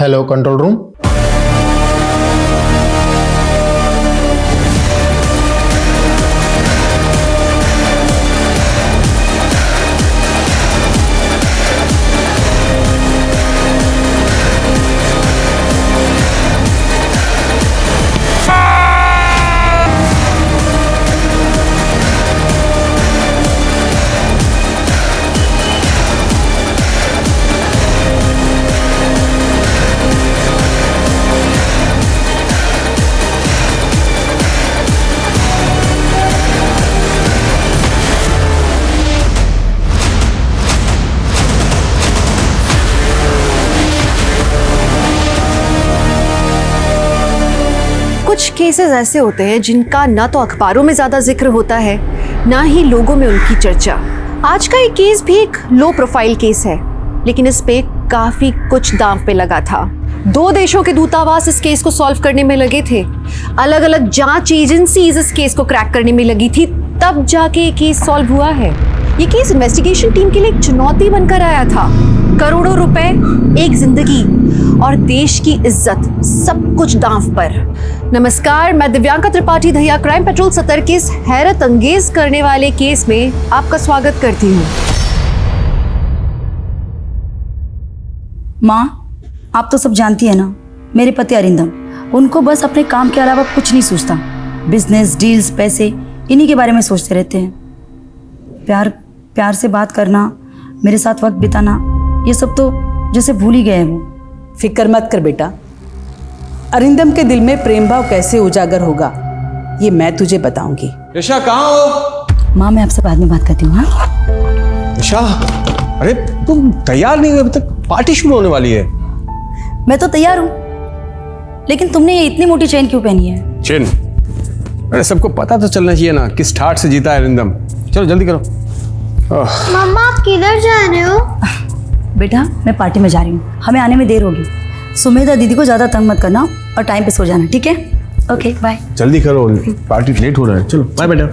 Hello control room. कुछ cases ऐसे होते हैं जिनका ना तो अखबारों में ज्यादा जिक्र होता है, ना ही लोगों में उनकी चर्चा। आज का ये केस भी एक लो प्रोफाइल केस है, लेकिन इस पे काफी कुछ दांव पे लगा था। 2 देशों के दूतावास इस केस को सॉल्व करने में लगे थे, अलग अलग जांच एजेंसीज इस केस को क्रैक करने में लगी थी, तब जाके ये केस सॉल्व हुआ है। ये केस इन्वेस्टिगेशन टीम के लिए एक चुनौती बनकर आया था। करोड़ों रुपए, एक जिंदगी और देश की इज्जत, सब कुछ दांव पर। नमस्कार, मैं दिव्यांका त्रिपाठी दहिया क्राइम पेट्रोल सतर के इस हैरत अंगेज करने वाले केस में आपका स्वागत करती हूँ। माँ, आप तो सब जानती है ना, मेरे पति अरिंदम, उनको बस अपने काम के अलावा कुछ नहीं सूझता। बिजनेस, डील्स, पैसे, इन्हीं के बारे में सोचते रहते हैं। प्यार से बात करना, मेरे साथ वक्त बिताना, ये सब तो जैसे भूल ही गए हैं वो। फिक्र मत कर बेटा, अरिंदम के दिल में प्रेम भाव कैसे उजागर होगा ये मैं तुझे बताऊंगी। यशा कहाँ हो? माँ, मैं आपसे बाद में बात करती हूँ। हाँ यशा, अरे तुम तैयार नहीं हुए अभी तक, पार्टी शुरू होने वाली है। मैं तो तैयार हूँ, लेकिन तुमने ये इतनी मोटी चेन क्यों पहनी है? चेन? अरे सबको पता तो चलना चाहिए ना किस ठाट से जीता है अरिंदम। चलो जल्दी करो। मम्मा, आप किधर जा रहे हो? बेटा, मैं पार्टी में जा रही हूँ, हमें आने में देर होगी। सुमेधा दीदी को ज़्यादा तंग मत करना और टाइम पे सो जाना, ठीक है? Okay, bye. जल्दी करो, पार्टी लेट हो रहा है। चलो बाय बेटा।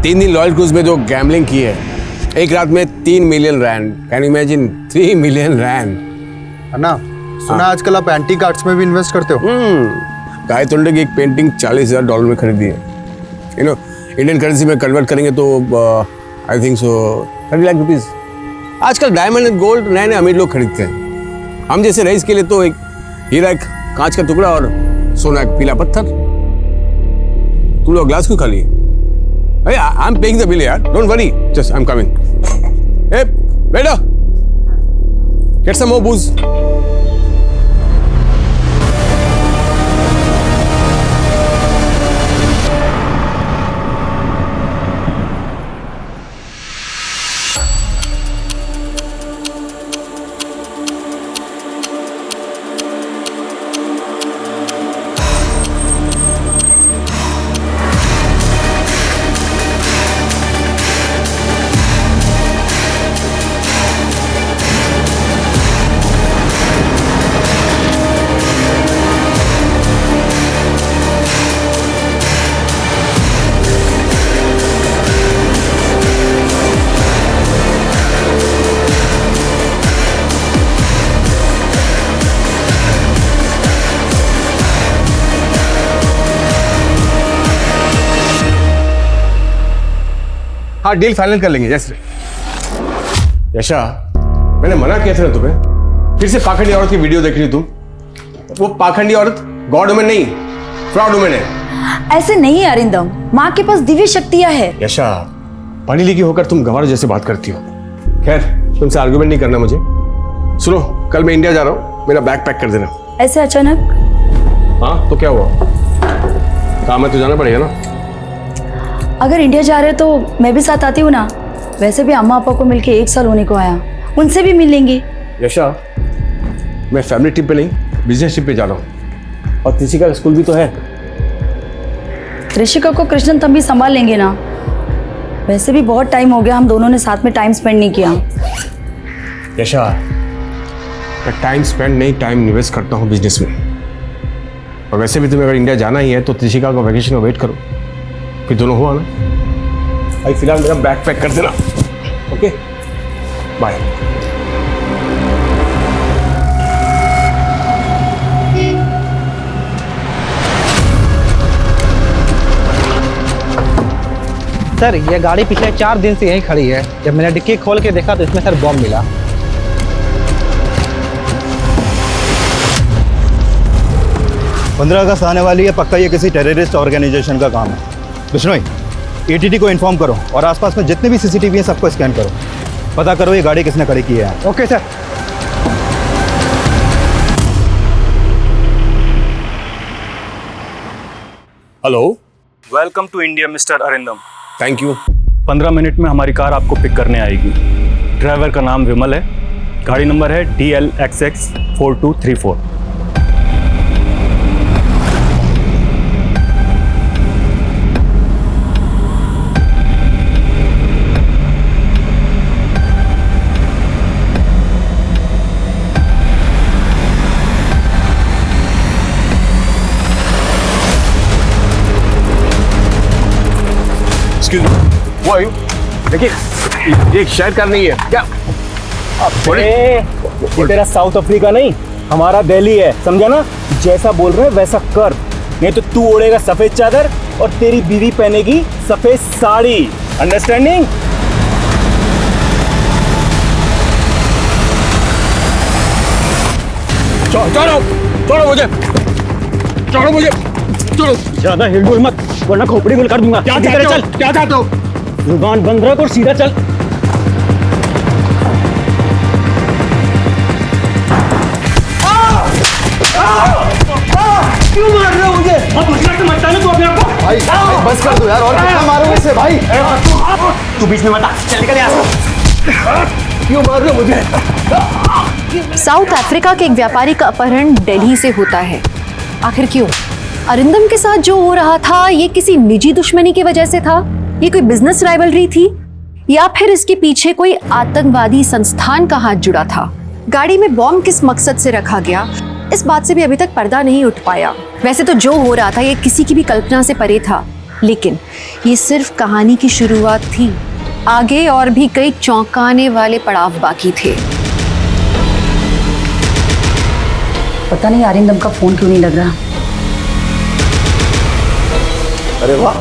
3 दिन लॉयल क्रूज में जो गैम्बलिंग की है, एक रात में 3 million rand. Can you imagine? 3 million rand. Anna, सुना आजकल आप एंटी कार्ड्स में भी इन्वेस्ट करते हो? गाय तोंडे की एक पेंटिंग $40,000 में खरीदी है। यू नो, इंडियन करेंसी में कन्वर्ट करेंगे तो I think so 30 lakh rupees. आजकल डायमंड एंड गोल्ड नए नए अमीर लोग खरीदते हैं। हम जैसे रईस के लिए तो एक हीरा, एक कांच का टुकड़ा और सोना एक पीला पत्थर। तुम लोग ग्लास क्यों खाली? अरे I am paying the bill यार, don't worry, just I am coming. ए बेटा, गेट सम मोर बूज। हाँ, डील फाइनल कर लेंगे। जैसे यशा, मैंने मना किया था ना तुम्हें, फिर से पाखंडी औरत की वीडियो देख रही तुम। वो पाखंडी औरत गॉड वुमन नहीं, फ्रॉड वुमन है। ऐसे नहीं है अरिंदम, माँ के पास दिव्य शक्तियाँ है। यशा, पढ़ी लिखी होकर तुम गंवार जैसे बात करती हो। खैर, तुमसे आर्गुमेंट नहीं करना मुझे। सुनो, कल मैं इंडिया जा रहा हूँ, मेरा बैग पैक कर देना। ऐसे अचानक? हाँ तो क्या हुआ, काम है तो जाना पड़ेगा ना। अगर इंडिया जा रहे तो मैं भी साथ आती हूँ ना। वैसे भी अम्मा पापा को मिलके 1 साल होने को आया, उनसे भी मिल लेंगे। यशा, मैं फैमिली ट्रिप पे नहीं, बिजनेस ट्रिप पे जा रहा हूँ, और त्रिशिका का स्कूल भी तो है। त्रिशिका को कृष्णन तब भी संभाल लेंगे ना। वैसे भी बहुत टाइम हो गया हम दोनों ने साथ में टाइम स्पेंड नहीं किया। यशा, मैं टाइम स्पेंड नहीं, टाइम इन्वेस्ट करता हूँ बिजनेस में। और वैसे भी तुम्हें अगर इंडिया जाना ही है तो त्रिशिका को वैकेशन में वेट करो, फिर दोनों हुआ ना। भाई फिलहाल मेरा बैग पैक कर देना। Okay bye. सर ये गाड़ी पिछले 4 दिन से यहीं खड़ी है। जब मैंने डिक्की खोल के देखा तो इसमें सर बॉम्ब मिला। पंद्रह अगस्त आने वाली है, पक्का ये किसी टेररिस्ट ऑर्गेनाइजेशन का काम है। बिश्नोई, एटीटी को इन्फॉर्म करो और आसपास में जितने भी सीसीटीवी हैं सबको स्कैन करो, पता करो ये गाड़ी किसने खड़ी की है। Okay sir. Hello, welcome to India mister Arindam. Thank you. 15 minute में हमारी कार आपको पिक करने आएगी। ड्राइवर का नाम विमल है, गाड़ी नंबर है DLXX 4234। वो आयु, देखिए ये शायद कार नहीं है क्या? ये तेरा साउथ अफ्रीका नहीं, हमारा दिल्ली है, समझा ना? जैसा बोल रहे हैं वैसा कर, नहीं तो तू ओढ़ेगा सफेद चादर और तेरी बीवी पहनेगी सफेद साड़ी। अंडरस्टैंडिंग? छोड़ो छोड़ो मुझे, छोड़ो मुझे, छोड़ो। ज्यादा हिलडुल मत वरना खोपड़ी गुल कर दूंगा। क्या चाहते हो? क्या चाहते हो? जुबान बंद रख और सीधा चल। क्यों मार रहे हो मुझे? बहुत मुश्किल से मरता है ना तू अपने आप को। भाई बस कर दो यार, और कितना मारोगे इसे भाई? तू बीच में मत आ, चल निकल यहाँ से। क्यों मार रहे हो मुझे? साउथ अफ्रीका के एक व्यापारी का अपहरण दिल्ली से होता है। आखिर क्यों? अरिंदम के साथ जो हो रहा था ये किसी निजी दुश्मनी की वजह से था, ये कोई बिजनेस राइवलरी थी, या फिर इसके पीछे कोई आतंकवादी संस्थान का हाथ जुड़ा था? गाड़ी में बॉम्ब किस मकसद से रखा गया, इस बात से भी अभी तक पर्दा नहीं उठ पाया। वैसे तो जो हो रहा था ये किसी की भी कल्पना से परे था, लेकिन ये सिर्फ कहानी की शुरुआत थी। आगे और भी कई चौंकाने वाले पड़ाव बाकी थे। पता नहीं अरिंदम का फोन क्यों नहीं लग रहा। अरे वाह,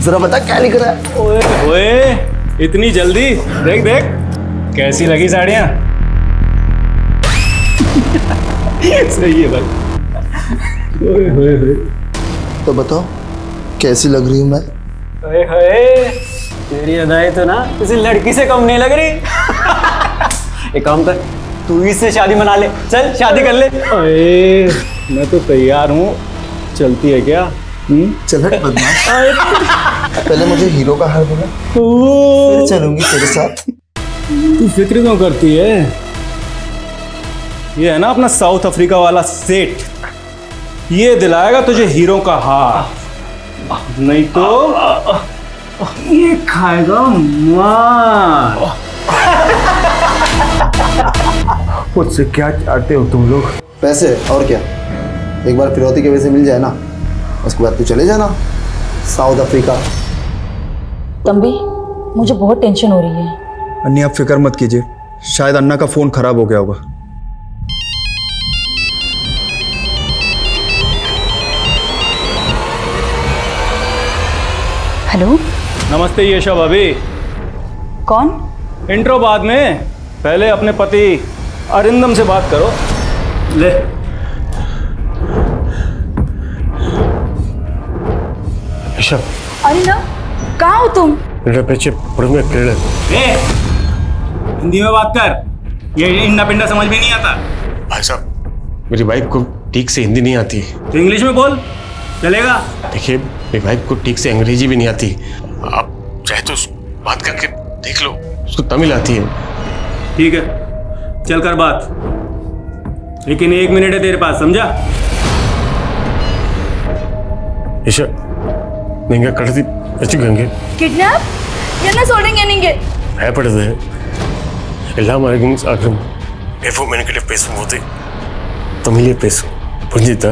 जरा बता क्या लिख रहा है? ओए ओए, इतनी जल्दी? देख देख कैसी लगी साड़ियाँ। सही है भाई। ओए ओए ओए, तो बताओ कैसी लग रही हूँ मैं? ओए ओए, तेरी अदाएं तो ना किसी लड़की से कम नहीं लग रही। एक काम कर, तू इससे शादी मना ले, चल शादी कर ले। ओए मैं तो तैयार हूँ, चलती है क्या? चल हट बदमाश। पहले मुझे हीरो का हार बोला, फिर चलूंगी तेरे साथ। तू फिक्र क्यों करती है? ये है ना अपना साउथ अफ्रीका वाला सेठ, ये दिलाएगा तुझे हीरो का हार, नहीं तो ये खाएगा मार। मुझसे क्या चाहते हो तुम लोग? पैसे और क्या? एक बार फिरौती के वजह से मिल जाए ना, उसके बाद तू चले जाना साउथ अफ्रीका। तंबी, मुझे बहुत टेंशन हो रही है। अन्नी आप फिक्र मत कीजिए, शायद अन्ना का फोन खराब हो गया होगा। हेलो, नमस्ते यशा भाभी। कौन? इंट्रो बाद में, पहले अपने पति अरिंदम से बात करो। ले यशा, अरिंदम, कहाँ हो तुम? पीछे हिंदी में बात कर, ये इंडा पिंडा समझ में नहीं आता। भाई साहब, मेरी वाइफ को ठीक से हिंदी नहीं आती। तो इंग्लिश में बोल, चलेगा? देखिए मेरी वाइफ को ठीक से अंग्रेजी भी नहीं आती, आप चाहे तो बात करके देख लो, उसको तमिल आती है। ठीक है, चल कर बात, लेकिन 1 मिनट है तेरे पास, समझा? ईशा, നിങ്ങൾ കടത്തി വെച്ചിരിക്കங்க. किडनैप? என்ன சொல்றீங்க நீங்க? பயப்படுது. எல்லாம் ஆர்குமெண்ட்ஸ் ஆகும். எப்போ மெனக்கிட்ட பேசும்போது தமிழே பேசு. புரிஞ்சுதா?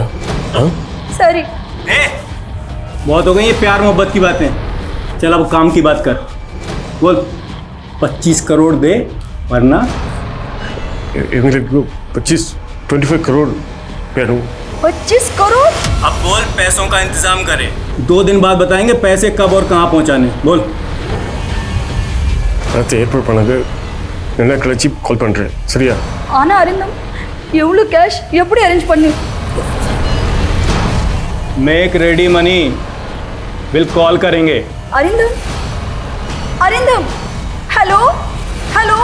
हाँ? सॉरी। बहुत हो गई ये प्यार मोहब्बत की बातें, चल अब काम की बात कर। बोल 25 करोड़ दे वरना 25 करोड़ पे दूँ। 25 करोड़? अब बोल पैसों का इंतजाम करें। 2 दिन बाद बताएंगे पैसे कब और कहाँ पहुँचाने। बोल। அடுத்து ஏற்பாடு பண்ணது என்ன கழிச்சு கால் பண்ணுறேன் சரியா? ஆனா அரிந்தம் எவ்வளோ கேஷ் எப்படி அரேஞ்ச் பண்ணி? Make ready money bill call करेंगे। Arindam, Arindam, hello, hello.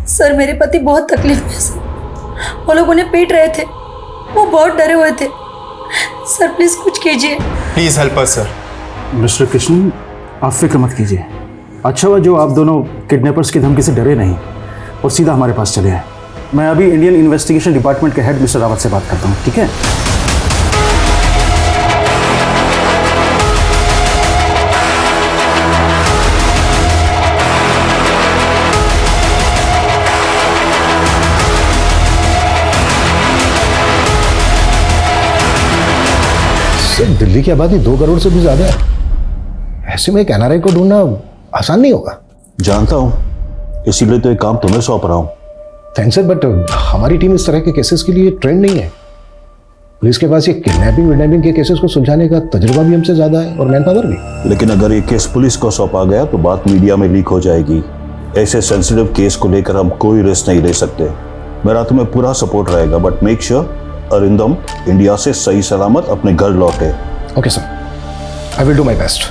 Sir मेरे पति बहुत तकलीफ में सर, वो लोग उन्हें पीट रहे थे, वो बहुत डरे हुए थे। सर प्लीज कुछ कीजिए। Please help us sir. Mister Krishna, आप फिक्र मत कीजिए। अच्छा हुआ जो आप दोनों किडनैपर्स की धमकी से डरे नहीं और सीधा हमारे पास चले आए। मैं अभी इंडियन इन्वेस्टिगेशन डिपार्टमेंट के हेड मिस्टर रावत से बात करता हूँ, ठीक है? सर दिल्ली की आबादी 2 करोड़ से भी ज्यादा है, ऐसे में एक एनआरआई को ढूंढना आसान नहीं होगा। जानता हूं, इसीलिए तो एक काम तुम्हें सौंप रहा हूं। थैंक्स सर, बट हमारी टीम इस तरह के केसेस के लिए ट्रेंड नहीं है। पुलिस के पास ये किडनैपिंग के केसेस को सुलझाने का तजुर्बा भी हमसे ज्यादा है और मैन पावर भी। लेकिन अगर ये केस पुलिस को सौंपा गया तो बात मीडिया में लीक हो जाएगी। ऐसे सेंसिटिव केस को लेकर हम कोई रिस्क नहीं ले सकते। मेरा तुम्हें पूरा सपोर्ट रहेगा, but make sure Arindam India से सही सलामत अपने घर लौटे। Okay sir, I will do my best.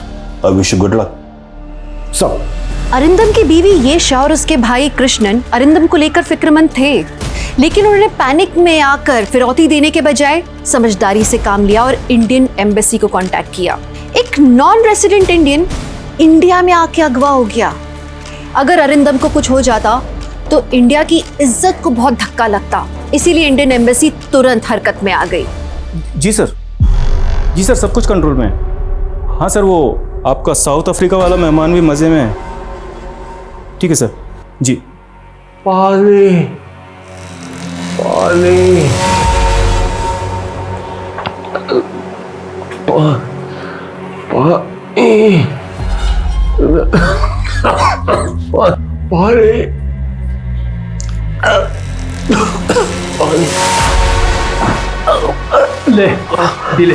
I wish you good luck. Sir, Arindam की बीवी येशा और उसके भाई कृष्णन अरिंदम को लेकर फिक्रमंद थे, लेकिन उन्होंने पैनिक में आकर फिरौती देने के बजाय समझदारी से काम लिया और इंडियन एम्बेसी को कांटेक्ट किया। एक नॉन रेसिडेंट इंडियन इंडिया में आके अगवा हो गया। अगर अरिंदम को कुछ हो जाता तो इंडिया की इज्जत को बहुत धक्का लगता, इसीलिए इंडियन एम्बेसी तुरंत हरकत में आ गई। जी सर, सब कुछ कंट्रोल में है। हाँ सर, वो आपका साउथ अफ्रीका वाला मेहमान भी मजे में है। ठीक है सर जी। पानी पानी ले दिले।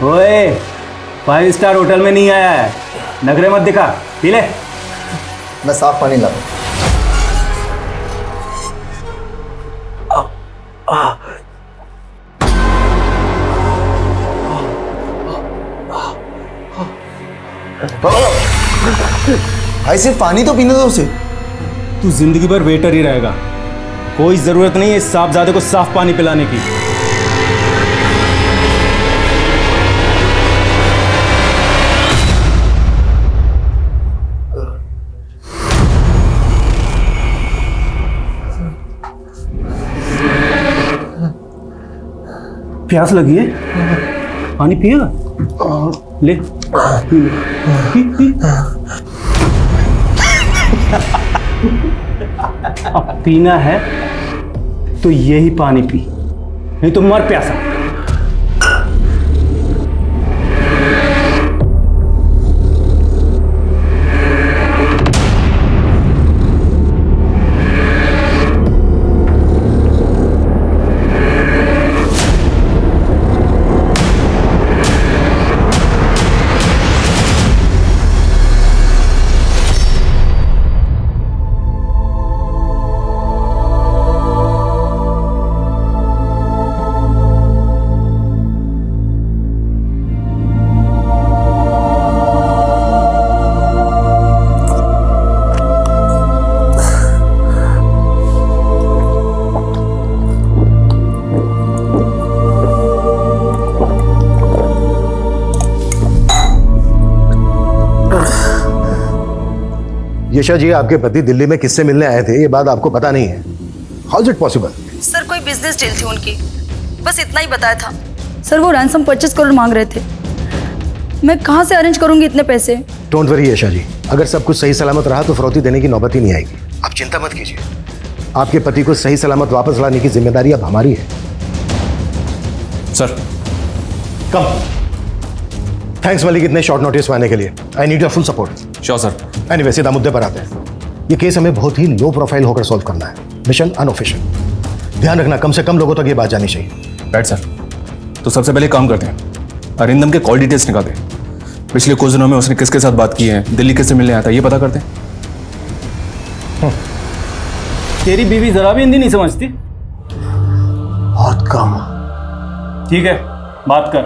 ओए 5 स्टार होटल में नहीं आया है, नखरे मत दिखा। पी ले। मैं साफ पानी ला दूं। भाई सिर्फ पानी तो पीने दो उसे। तू जिंदगी भर वेटर ही रहेगा, कोई जरूरत नहीं है इस सांपजादे को साफ पानी पिलाने की। प्यास लगी है, पानी पिएगा? ले पी। अब पीना है तो यही पानी पी, नहीं तो मर प्यासा। यशा जी, आपके पति दिल्ली में किससे मिलने आए थे ये बात आपको पता नहीं है। How is it possible? Sir कोई बिजनेस डील थी उनकी, बस इतना ही बताया था। सर वो रैंसम 25 करोड़ मांग रहे थे, मैं कहाँ से अरेंज करूंगी इतने पैसे? डोंट वरी यशा जी, अगर सब कुछ सही सलामत रहा तो फिरौती देने की नौबत ही नहीं आएगी। आप चिंता मत कीजिए, आपके पति को सही सलामत वापस लाने की जिम्मेदारी अब हमारी है। सर कम। थैंक्स मलिक इतने शॉर्ट नोटिस में आने के लिए। I need your full support. Sure sir. Anyway सीधा मुद्दे पर आते हैं। ये केस हमें बहुत ही लो प्रोफाइल होकर सॉल्व करना है। Mission unofficial. ध्यान रखना कम से कम लोगों तक ये बात जानी चाहिए। Right sir. तो सबसे पहले काम करते हैं, अरिंदम के कॉल डिटेल्स निकालते हैं। पिछले कुछ दिनों में उसने किसके साथ बात की है, दिल्ली किससे मिलने आया था, ये पता करते हैं। तेरी बीवी जरा भी हिंदी नहीं समझती? बहुत कम। ठीक है, बात कर,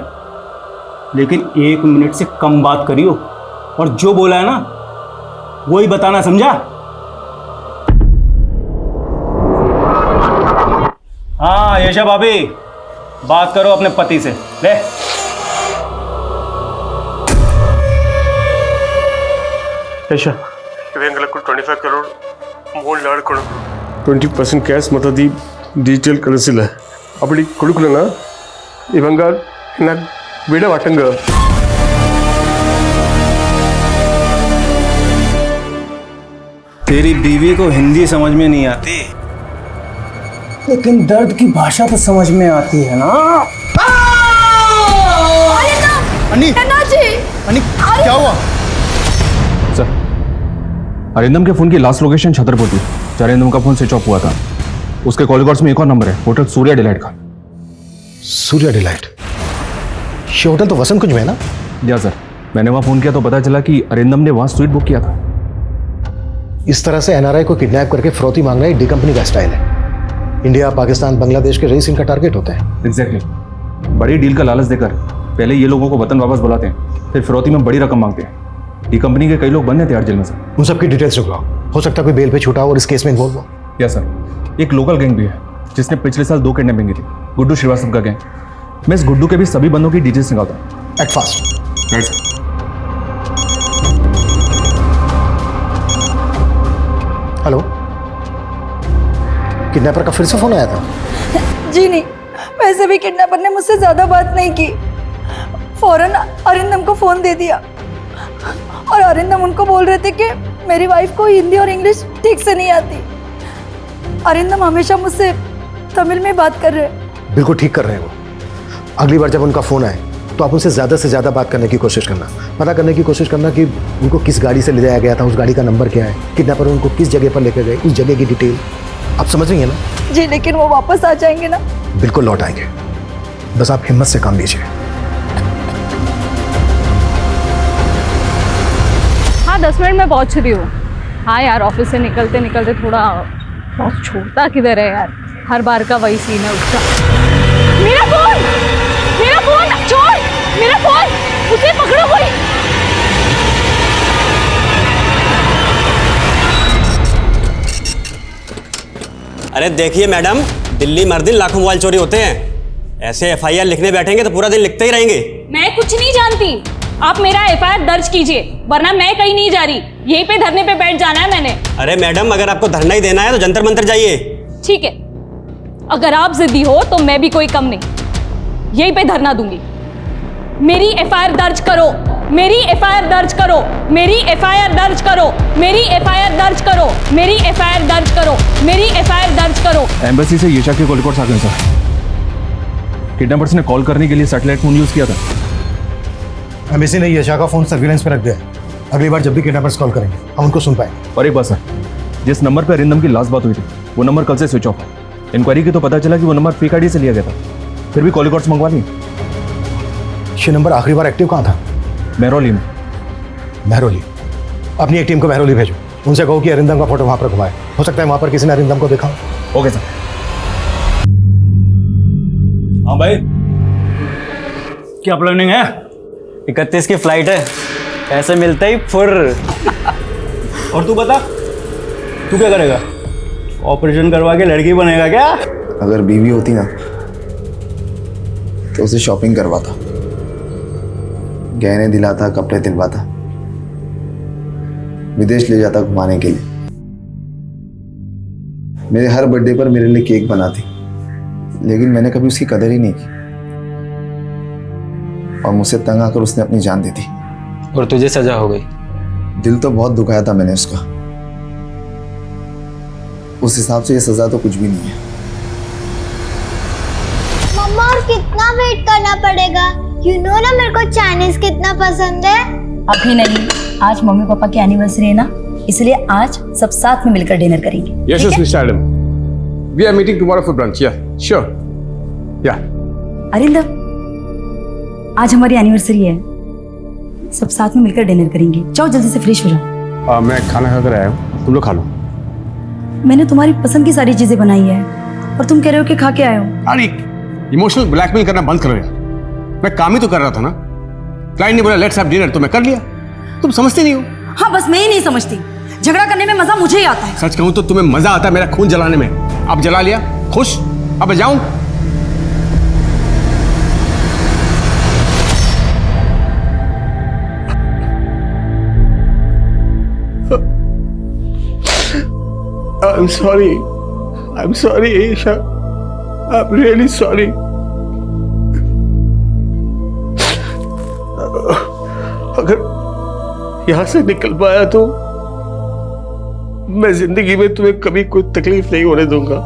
लेकिन 1 मिनट से कम बात करियो, और जो बोला है ना वही बताना, समझा? हाँ यशा भाभी, बात करो अपने पति से। ले ಯಶ ಇವೆಂಗಲ 25 ಕರೋಡ್ ಮೂಲ ಲಾಡ್ ಕೊಡು 20% ಕ್ಯಾಶ್ ಮತ್ತದಿ ಡಿಜಿಟಲ್ ಕಳಿಸಿಲ್ಲ ಅಪ್ಪಡಿ ಕೊಡುಕಲನ ಇವಂಗ ನಾ ಬಿಡ ವಾಟಂಗ तेरी बीवी को हिंदी समझ में नहीं आती, लेकिन दर्द की भाषा तो समझ में आती है ना। अन्नी, अन्नी क्या हुआ? सर, अरिंदम के फोन की लास्ट लोकेशन छतरपुर थी। अरिंदम का फोन स्विच ऑफ हुआ था। उसके कॉल रिकॉर्ड्स में एक और नंबर है, होटल सूर्या डिलाइट का। सूर्या डिलाइट? ये होटल तो वसंत कुंज में है ना? या सर, मैंने वहां फोन किया तो पता चला कि अरिंदम ने वहां स्वीट बुक किया था। इस तरह से एनआरआई को किडनैप करके फिरौती मांगना एक डी कंपनी का स्टाइल है। इंडिया, पाकिस्तान, बांग्लादेश के रईस इनका टारगेट होता है। एग्जैक्टली। बड़ी डील का लालच देकर पहले ये लोगों को वतन वापस बुलाते हैं, फिर फिरौती में बड़ी रकम मांगते हैं। डी कंपनी के कई लोग बंद हैं तिहाड़ जेल में सर। उन सबकी डिटेल्स निकलाओ, हो सकता है कोई बेल पे छूटा हो और इस केस में इन्वॉल्व हो। या सर, एक लोकल गैंग भी है जिसने पिछले साल 2 किडनैपिंग की थी, गुड्डू श्रीवास्तव का गैंग। मैं इस गुड्डू के भी सभी बंदों की डिटेल्स निकालता हूँ। Act fast. Right sir. Hello, kidnapper का फिर से फोन आया था? जी नहीं, वैसे भी किडनैपर ने मुझसे ज़्यादा बात नहीं की। फौरन अरिंदम को फ़ोन दे दिया और अरिंदम उनको बोल रहे थे कि मेरी वाइफ को हिंदी और इंग्लिश ठीक से नहीं आती। अरिंदम हमेशा मुझसे तमिल में बात कर रहे हैं। बिल्कुल ठीक कर रहे हैं वो। अगली बार जब उनका फ़ोन आए तो आप उनसे ज़्यादा से ज़्यादा बात करने की कोशिश करना, पता करने की कोशिश करना कि उनको किस गाड़ी से ले जाया गया था, उस गाड़ी का नंबर क्या है, किडनैपर उनको किस जगह पर लेकर गए, उस जगह की डिटेल। आप समझ रही हैं ना? जी, लेकिन वो वापस आ जाएंगे ना? बिल्कुल लौट आएंगे, बस आप हिम्मत से काम लीजिए। हाँ 10 मिनट में पहुंच रही हूँ। हाँ यार, ऑफिस से निकलते निकलते थोड़ा बहुत छोड़ता किधर है यार, हर बार का वही सीन है उसका। मेरा फोन छोड़, मेरा फोन, उसे पकड़ो कोई। अरे देखिए मैडम, दिल्ली मर दिन लाखों मोबाइल चोरी होते हैं। ऐसे एफआईआर लिखने बैठेंगे तो पूरा दिन लिखते ही रहेंगे। मैं कुछ नहीं जानती, आप मेरा एफआईआर दर्ज कीजिए, वरना मैं कहीं नहीं जा रही, यहीं पे धरने पे बैठ जाना है मैंने। अरे मैडम, अगर आपको धरना ही देना है तो जंतर मंतर जाइए। ठीक है, अगर आप जिद्दी हो तो मैं भी कोई कम नहीं, यहीं पे धरना दूंगी। मेरी एफआईआर दर्ज करो, मेरी एफआईआर दर्ज करो, मेरी एफआईआर दर्ज करो, मेरी एफआईआर दर्ज करो, मेरी एफआईआर दर्ज करो, मेरी एफआईआर दर्ज करो। एम्बेसी से यशा के कॉल रिकॉर्ड्स आ गए सर। किडनैपर्स ने कॉल करने के लिए सैटेलाइट फोन यूज किया था। एम्बेसी ने यशा का फोन सर्विलेंस में रख दिया है। अगली बार जब भी किडनैपर्स कॉल करेंगे हम उनको सुन पाएंगे। और एक बात सर, जिस नंबर पर अरिंदम की लास्ट बात हुई थी वो नंबर कल से स्विच ऑफ है। इंक्वायरी की तो पता चला कि वो नंबर फेक आईडी से लिया गया था, फिर भी कॉल रिकॉर्ड्स मंगवा लिए। ये नंबर आखिरी बार एक्टिव कहाँ था? महरौली में। महरौली? अपनी एक टीम को महरौली भेजो, उनसे कहो कि अरिंदम का फोटो वहां पर घुमाए। हो सकता है वहां पर किसी ने अरिंदम को देखा हो। Okay sir. हाँ भाई, क्या प्लानिंग है? 31 की फ्लाइट है, ऐसे मिलते ही फुर। और तू बता, तू क्या करेगा? ऑपरेशन करवा के लड़की बनेगा क्या? अगर बीवी होती ना तो उसे शॉपिंग करवाता, गहने दिलाता, कपड़े दिलवाता, विदेश ले जाता घुमाने के लिए। मेरे हर बर्थडे पर मेरे लिए केक बनाती, लेकिन मैंने कभी उसकी कदर ही नहीं की और मुझसे तंग आकर उसने अपनी जान दी थी। और तुझे सजा हो गई? दिल तो बहुत दुखाया था मैंने उसका। उस हिसाब से ये सजा तो कुछ भी नहीं है। मम्मा और कितना वेट करना पड़ेगा? यू नो ना मेरे को चाइनीज कितना पसंद है। अभी नहीं, आज मम्मी पापा की एनिवर्सरी है ना, इसलिए आज सब साथ में मिलकर डिनर करेंगे। Yes, Mr. Adam. We are meeting tomorrow for brunch. Yeah, sure. Yeah. Arindam, आज हमारी एनिवर्सरी है, सब साथ में मिलकर डिनर करेंगे। जाओ जल्दी से फ्रेश हो जाओ। मैं खाना खाकर आया हूँ, तुम लोग खा लो। मैंने तुम्हारी पसंद की सारी चीजें बनाई है और तुम कह रहे हो कि खा के आए हो। अरे इमोशनल ब्लैकमेल करना बंद करो यार। मैं काम ही तो कर रहा था ना। क्लाइंट ने बोला लेट्स हैव डिनर, तो मैं कर लिया। तुम समझते नहीं हो। हाँ, बस मैं ही नहीं समझती। झगड़ा करने में मजा मुझे ही आता है। सच कहूं तो तुम्हें मजा आता है मेरा खून जलाने में। अब जला लिया, खुश? अब मैं जाऊं? I'm sorry. I'm sorry, Aisha. I'm really sorry. अगर यहां से निकल पाया तो मैं जिंदगी में तुम्हें कभी कोई तकलीफ नहीं होने दूंगा।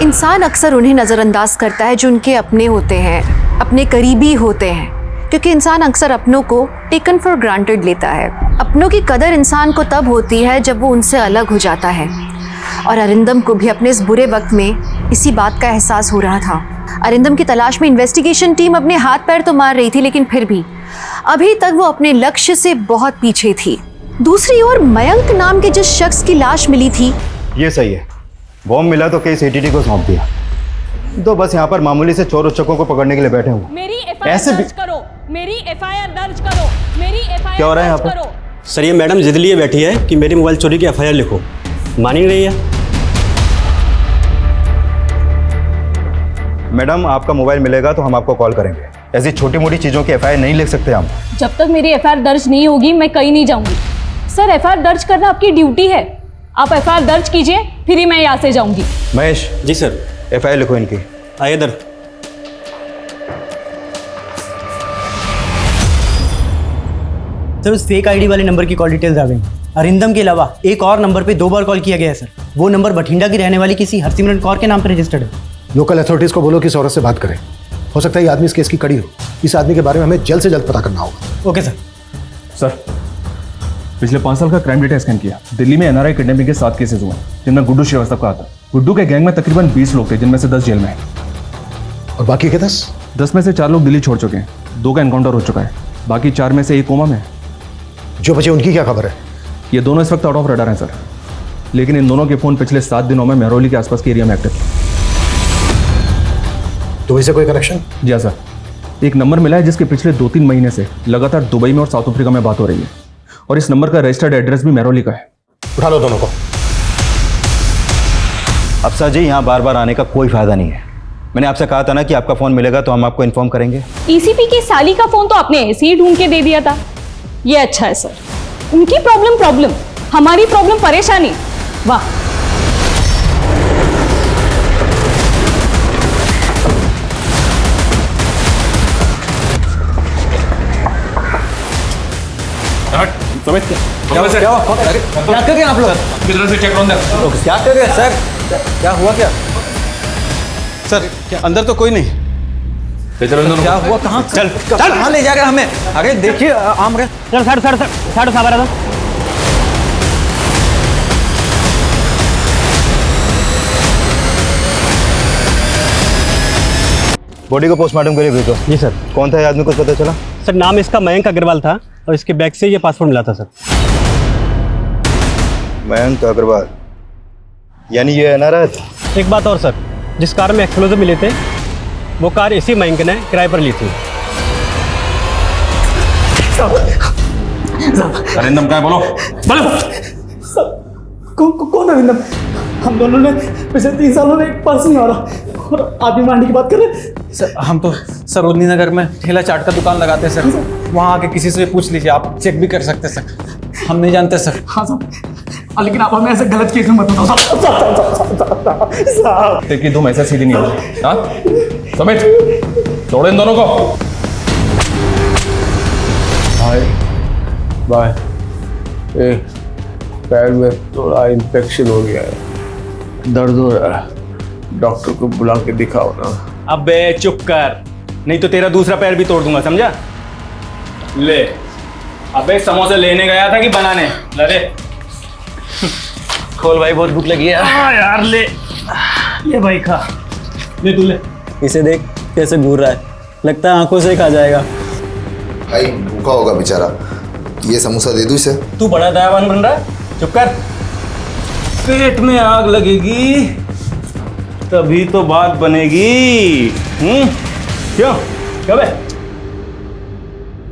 इंसान अक्सर उन्हें नज़रअंदाज करता है जो उनके अपने होते हैं, अपने करीबी होते हैं, क्योंकि इंसान अक्सर अपनों को टेकन फॉर ग्रांटेड लेता है। अपनों की कदर इंसान को तब होती है जब वो उनसे अलग हो जाता है, और अरिंदम को भी अपने इस बुरे वक्त में इसी बात का एहसास हो रहा था। अरिंदम की तलाश में इन्वेस्टिगेशन टीम अपने हाथ पैर तो मार रही थी, लेकिन फिर भी अभी तक वो अपने लक्ष्य से बहुत पीछे थी। दूसरी ओर मयंक नाम के जिस शख्स की लाश मिली थी, ये सही है। बॉम्ब मिला तो केस एटीटी को सौंप दिया, तो बस यहाँ पर मामूली से चोर उच्चकों को पकड़ने के लिए बैठे हुए। मेरी एफआईआर दर्ज करो, मेरी एफआईआर दर्ज करो, मेरी एफआईआर क्या हो रहा है यहाँ पर? सर ये मैडम जिद लिए बैठी है कि मेरी मोबाइल चोरी की एफआईआर लिखो, मान ही नहीं रही है। मैडम, आपका मोबाइल मिलेगा तो हम आपको कॉल करेंगे। ऐसी छोटी मोटी चीज़ों की एफआईआर नहीं लिख सकते हम। जब तक मेरी एफआईआर दर्ज नहीं होगी मैं कहीं नहीं जाऊंगी। सर एफआईआर दर्ज करना आपकी ड्यूटी है, आप एफआईआर दर्ज कीजिए, फिर ही मैं यहाँ से जाऊंगी। महेश। जी सर। एफआईआर लिखो इनकी। आइए इधर। सर उस फेक आईडी वाले नंबर की कॉल डिटेल्स आ गई। अरिंदम के अलावा एक और नंबर पे 2 बार कॉल किया गया है सर। वो नंबर बठिंडा की रहने वाली किसी हरसिमरन कौर के नाम पर रजिस्टर्ड है। लोकल अथॉरिटीज़ को बोलो कि इस औरत से बात करें। हो सकता है ये आदमी इस केस की कड़ी हो। इस आदमी के बारे में हमें जल्द से जल्द पता करना होगा। Okay sir. सर पिछले 5 साल का क्राइम डेटा स्कैन किया। दिल्ली में एनआरआई किडनैपिंग के 7 केसेस हुए, जिनमें गुड्डू श्रीवास्तव का आता। गुड्डू के गैंग में तकरीबन 20 लोग थे, जिनमें से 10 जेल में हैं। और बाकी के 10 में से 4 लोग दिल्ली छोड़ चुके हैं, 2 का एनकाउंटर हो चुका है, बाकी 4 में से 1 कोमा में है। जो बचे उनकी क्या खबर है? ये दोनों इस वक्त आउट ऑफ रडार हैं सर, लेकिन इन दोनों के फोन पिछले 7 दिनों में मेहरौली के आसपास के एरिया में एक्टिव थे। तो इसे कोई कनेक्शन? जी हाँ सर, एक नंबर मिला है जिसके पिछले 2-3 महीने से लगातार दुबई में और साउथ अफ्रीका में बात हो रही है, और इस नंबर का रजिस्टर्ड एड्रेस भी मेहरौली का है। उठा लो दोनों को। अफसर जी, यहाँ बार बार आने का कोई फायदा नहीं है। मैंने आपसे कहा था ना कि आपका फोन मिलेगा तो हम आपको इन्फॉर्म करेंगे। ईसीपी की साली का फोन तो आपने ऐसे ही ढूंढ के दे दिया था। ये अच्छा है सर, उनकी प्रॉब्लम, हमारी प्रॉब्लम परेशानी। वाह। समित क्या कर रहे हैं आप लोग? किधर से चेक क्या कर रहे हैं सर? क्या हुआ क्या? सर क्या अंदर तो कोई नहीं? क्या हुआ? कहाँ चल कहाँ ले जाएगा हमें? अरे देखिए आम रहे। चल साढ़े साढ़े बॉडी को पोस्टमार्टम के लिए भेजो। जी सर। कौन था ये आदमी, कुछ पता चला? सर नाम इसका मयंक अग्रवाल था और इसके बैग से ये पासपोर्ट मिला था सर। मयंक अग्रवाल, यानी ये एनआरआई था। एक बात और सर, जिस कार में एक्सप्लोजिव मिले थे वो कार इसी मयंक ने किराए पर ली थी। अरिंदम क्या है? बोलो। कौन अरिंदम? हम दोनों ने पिछले 3 सालों में एक पर्स नहीं हो रहा और आदमी मांडी की बात कर रहे। सर हम तो सरोजनी नगर में ठेला चाट का दुकान लगाते हैं सर, वहाँ आके किसी से पूछ लीजिए, आप चेक भी कर सकते हैं सर। हम नहीं जानते सर। हाँ सर, लेकिन आप हमें ऐसे गलत केस में मत बताओ साहब। देखिए तुम ऐसा सीधी नहीं हो। हाँ समित, छोड़ो इन दोनों को। Bye bye. पैर में थोड़ा इन्फेक्शन हो गया है, दर्द हो रहा है, डॉक्टर को बुला के दिखाओ ना। अबे चुप कर, नहीं तो तेरा दूसरा पैर भी तोड़ दूंगा, समझा? ले, अबे समोसे लेने गया था कि बनाने? ले खोल भाई, बहुत भूख लगी है। यार ले, ये भाई खा, ले तू ले। इसे देख कैसे घूर रहा है, लगता है आंखों से खा जाएगा। भाई भूखा होगा बेचारा, ये समोसा दे दूं इसे। तू बड़ा दयावान बन रहा है, चुप कर। पेट में आग लगेगी तभी तो बात बनेगी। क्यों क्या बे,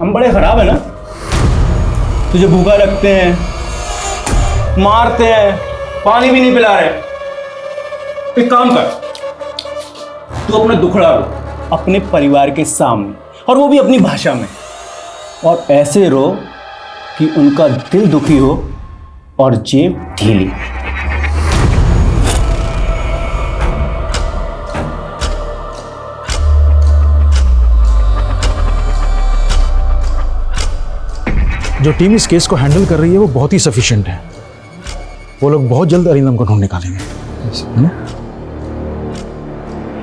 हम बड़े खराब है ना? तुझे भूखा रखते हैं, मारते हैं, पानी भी नहीं पिला रहे। एक काम कर, तू अपना दुखड़ा रो अपने परिवार के सामने, और वो भी अपनी भाषा में, और ऐसे रो कि उनका दिल दुखी हो और जेब ढीली। जो टीम इस केस को हैंडल कर रही है वो बहुत ही सफिशिएंट है। वो लोग बहुत जल्द अरिंदम को ढूंढ निकालेंगे, है ना?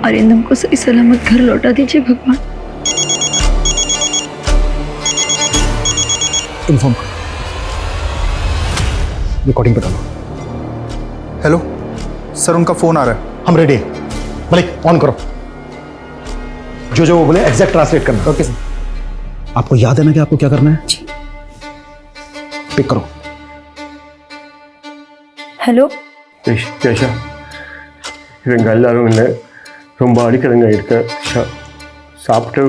अरिंदम को सही सलामत घर लौटा दीजिए भगवान। इन्फॉर्म करो, रिकॉर्डिंग पे डालो। हेलो सर, उनका फोन आ रहा है। हम रेडी हैं। मलिक ऑन करो, जो वो बोले एग्जैक्ट ट्रांसलेट करना। Okay sir. आपको याद है ना कि आपको क्या करना है? पिक करो। हेलो கேஷா இவங்க எல்லாரும் இல்லை ரொம்ப அடிக்கிறங்க இருக்க சாப்பிட்டு